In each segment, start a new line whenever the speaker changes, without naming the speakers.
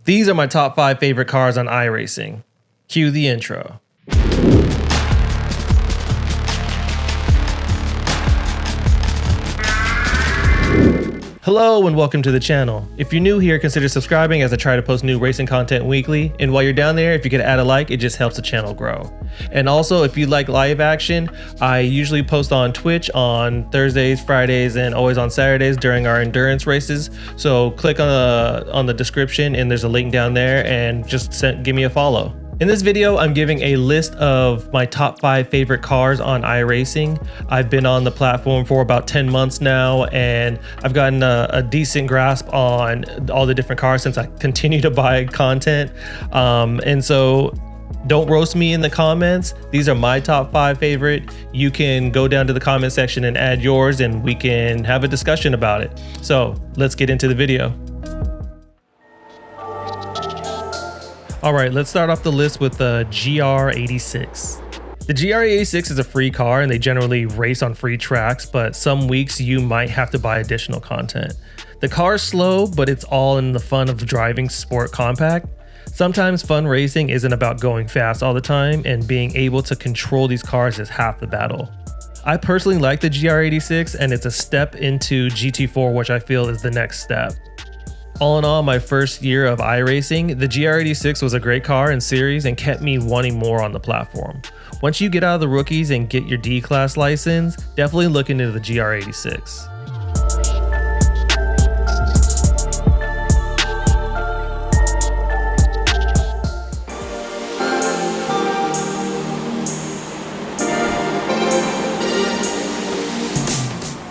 These are my top 5 favorite cars on iRacing. Cue the intro. Hello and welcome to the channel. If you're new here, consider subscribing as I try to post new racing content weekly. And while you're down there, if you could add a like, it just helps the channel grow. And also, if you like live action, I usually post on Twitch on Thursdays, Fridays, and always on Saturdays during our endurance races. So click on the description and there's a link down there and just give me a follow. In this video, I'm giving a list of my top 5 favorite cars on iRacing. I've been on the platform for about 10 months now, and I've gotten a decent grasp on all the different cars since I continue to buy content. And so don't roast me in the comments. These are my top 5 favorite. You can go down to the comment section and add yours, and we can have a discussion about it. So let's get into the video. All right, let's start off the list with the GR86. The GR86 is a free car and they generally race on free tracks, but some weeks you might have to buy additional content. The car is slow, but it's all in the fun of driving sport compact. Sometimes fun racing isn't about going fast all the time, and being able to control these cars is half the battle. I personally like the GR86 and it's a step into GT4, which I feel is the next step. All in all, my first year of iRacing, the GR86 was a great car and series and kept me wanting more on the platform. Once you get out of the rookies and get your D-Class license, definitely look into the GR86.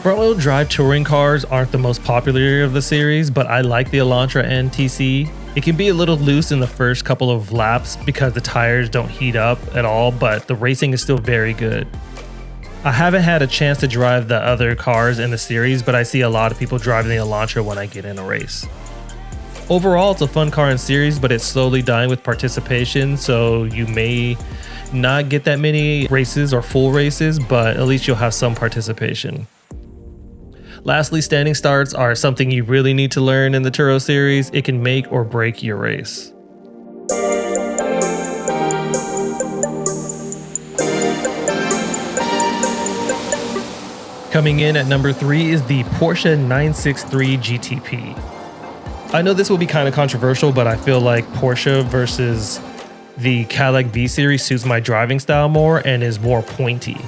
Front-wheel drive touring cars aren't the most popular of the series, but I like the Elantra NTC. It can be a little loose in the first couple of laps because the tires don't heat up at all, but the racing is still very good. I haven't had a chance to drive the other cars in the series, but I see a lot of people driving the Elantra when I get in a race. Overall, it's a fun car in series, but it's slowly dying with participation, so you may not get that many races or full races, but at least you'll have some participation. Lastly, standing starts are something you really need to learn in the Turo series. It can make or break your race. Coming in at number 3 is the Porsche 963 GTP. I know this will be kind of controversial, but I feel like Porsche versus the Cadillac V series suits my driving style more and is more pointy.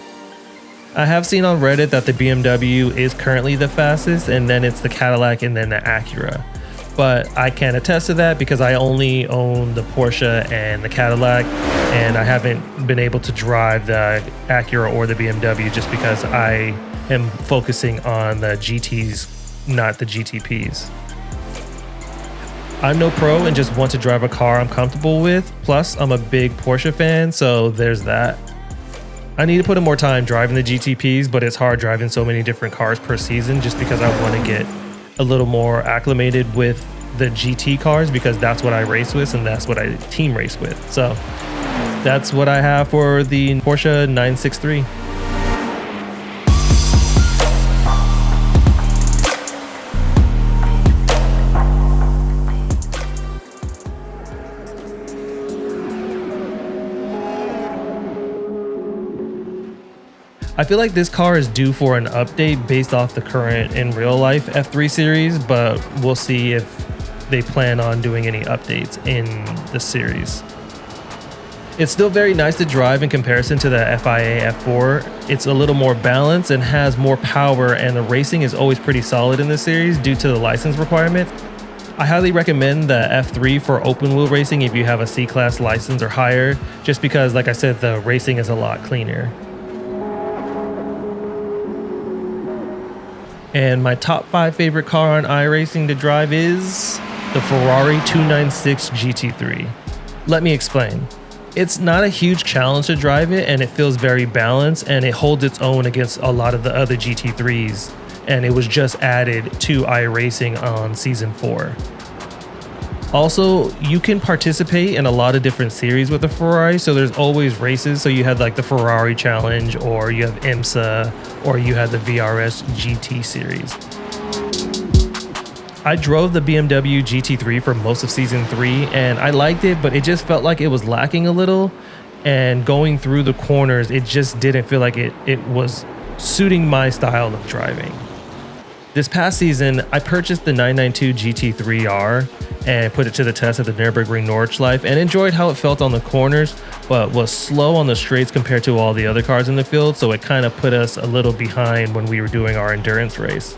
I have seen on Reddit that the BMW is currently the fastest, and then it's the Cadillac and then the Acura. But I can't attest to that because I only own the Porsche and the Cadillac, and I haven't been able to drive the Acura or the BMW just because I am focusing on the GTs, not the GTPs. I'm no pro and just want to drive a car I'm comfortable with. Plus, I'm a big Porsche fan, so there's that. I need to put in more time driving the GTPs, but it's hard driving so many different cars per season just because I want to get a little more acclimated with the GT cars because that's what I race with and that's what I team race with. So that's what I have for the Porsche 963. I feel like this car is due for an update based off the current in real life F3 series, but we'll see if they plan on doing any updates in the series. It's still very nice to drive in comparison to the FIA F4. It's a little more balanced and has more power, and the racing is always pretty solid in this series due to the license requirement. I highly recommend the F3 for open wheel racing if you have a C-Class license or higher, just because, like I said, the racing is a lot cleaner. And my top 5 favorite car on iRacing to drive is the Ferrari 296 GT3. Let me explain. It's not a huge challenge to drive it, and it feels very balanced, and it holds its own against a lot of the other GT3s, and it was just added to iRacing on Season 4. Also, you can participate in a lot of different series with the Ferrari, so there's always races. So you had like the Ferrari Challenge, or you have IMSA, or you had the VRS GT series. I drove the BMW GT3 for most of season 3 and I liked it, but it just felt like it was lacking a little. And going through the corners, it just didn't feel like it was suiting my style of driving. This past season, I purchased the 992 GT3R and put it to the test at the Nürburgring Nordschleife and enjoyed how it felt on the corners, but was slow on the straights compared to all the other cars in the field, so it kind of put us a little behind when we were doing our endurance race.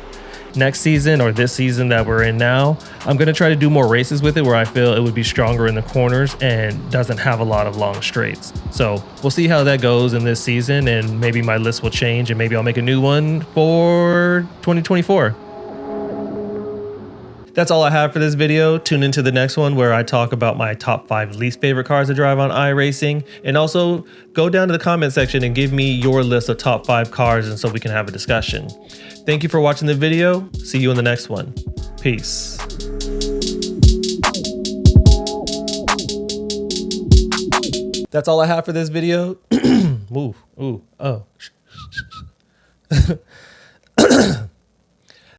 Next season, or this season that we're in now, I'm going to try to do more races with it where I feel it would be stronger in the corners and doesn't have a lot of long straights. So we'll see how that goes in this season, and maybe my list will change and maybe I'll make a new one for 2024. That's all I have for this video. Tune into the next one where I talk about my top 5 least favorite cars to drive on iRacing. And also go down to the comment section and give me your list of top 5 cars, and so we can have a discussion. Thank you for watching the video. See you in the next one. Peace. That's all I have for this video. Ooh, oh.